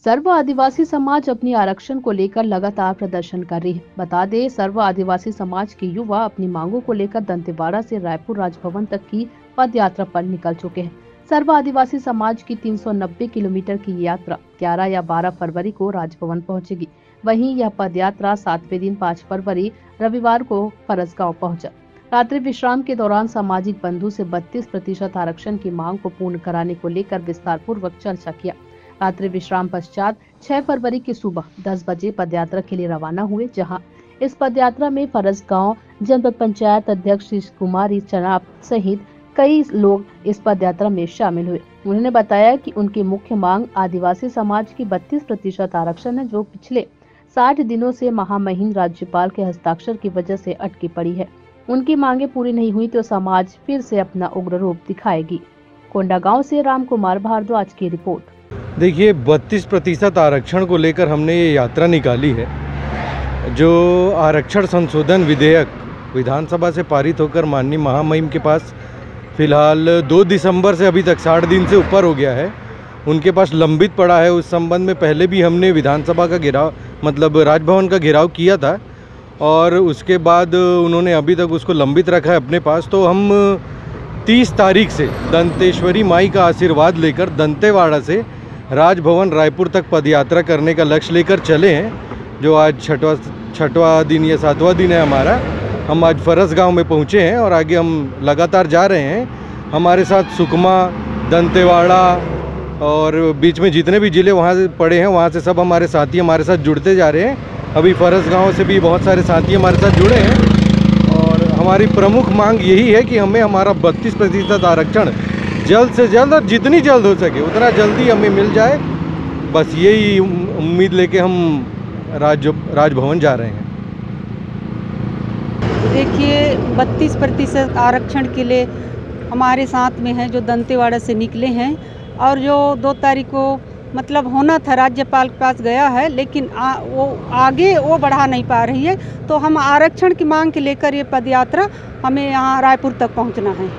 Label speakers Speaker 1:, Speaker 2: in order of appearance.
Speaker 1: सर्व आदिवासी समाज अपनी आरक्षण को लेकर लगातार प्रदर्शन कर रही है। बता दें, सर्व आदिवासी समाज के युवा अपनी मांगों को लेकर दंतेवाड़ा से रायपुर राजभवन तक की पद यात्रा पर निकल चुके हैं। सर्व आदिवासी समाज की 390 किलोमीटर की यात्रा 11 या 12 फरवरी को राजभवन पहुंचेगी। वहीं यह पद यात्रा 7वें दिन 5 फरवरी रविवार को फरसगांव पहुंचा। रात्रि विश्राम के दौरान सामाजिक बंधु से 32% आरक्षण की मांग को पूर्ण कराने को लेकर विस्तार पूर्वक चर्चा किया। रात्रि विश्राम पश्चात 6 फरवरी की सुबह 10 बजे पदयात्रा के लिए रवाना हुए, जहां इस पदयात्रा में फरसगांव जनपद पंचायत अध्यक्ष कुमारी चनाब सहित कई लोग इस पदयात्रा में शामिल हुए। उन्होंने बताया कि उनकी मुख्य मांग आदिवासी समाज की 32% आरक्षण है, जो पिछले 60 दिनों से महामहिम राज्यपाल के हस्ताक्षर की वजह से अटकी पड़ी है। उनकी मांगे पूरी नहीं हुई तो समाज फिर से अपना उग्र रूप दिखाएगी। कोंडागांव से राम कुमार भारद्वाज की रिपोर्ट।
Speaker 2: देखिए, 32% आरक्षण को लेकर हमने ये यात्रा निकाली है। जो आरक्षण संशोधन विधेयक विधानसभा से पारित होकर माननीय महामहिम के पास फिलहाल 2 दिसंबर से अभी तक 60 दिन से ऊपर हो गया है, उनके पास लंबित पड़ा है। उस संबंध में पहले भी हमने विधानसभा का घेराव राजभवन का घेराव किया था और उसके बाद उन्होंने अभी तक उसको लंबित रखा है अपने पास। तो हम 30 तारीख से दंतेश्वरी माई का आशीर्वाद लेकर दंतेवाड़ा से राजभवन रायपुर तक पदयात्रा करने का लक्ष्य लेकर चले हैं, जो आज छठवां दिन या 7वां दिन है हमारा। हम आज फरसगांव में पहुंचे हैं और आगे हम लगातार जा रहे हैं। हमारे साथ सुकमा, दंतेवाड़ा और बीच में जितने भी ज़िले वहाँ से पड़े हैं, वहाँ से सब हमारे साथी हमारे साथ जुड़ते जा रहे हैं। अभी फरसगांव से भी बहुत सारे साथी हमारे साथ जुड़े हैं और हमारी प्रमुख मांग यही है कि हमें हमारा 32% आरक्षण जल्द से जल्द और जितनी जल्द हो सके उतना जल्दी हमें मिल जाए। बस यही उम्मीद लेके हम राजभवन जा रहे हैं।
Speaker 3: देखिए, 32% आरक्षण के लिए हमारे साथ में है जो दंतेवाड़ा से निकले हैं और जो 2 तारीख को मतलब होना था, राज्यपाल के पास गया है, लेकिन वो आगे बढ़ा नहीं पा रही है। तो हम आरक्षण की मांग के लेकर ये पदयात्रा हमें यहाँ रायपुर तक पहुँचना है।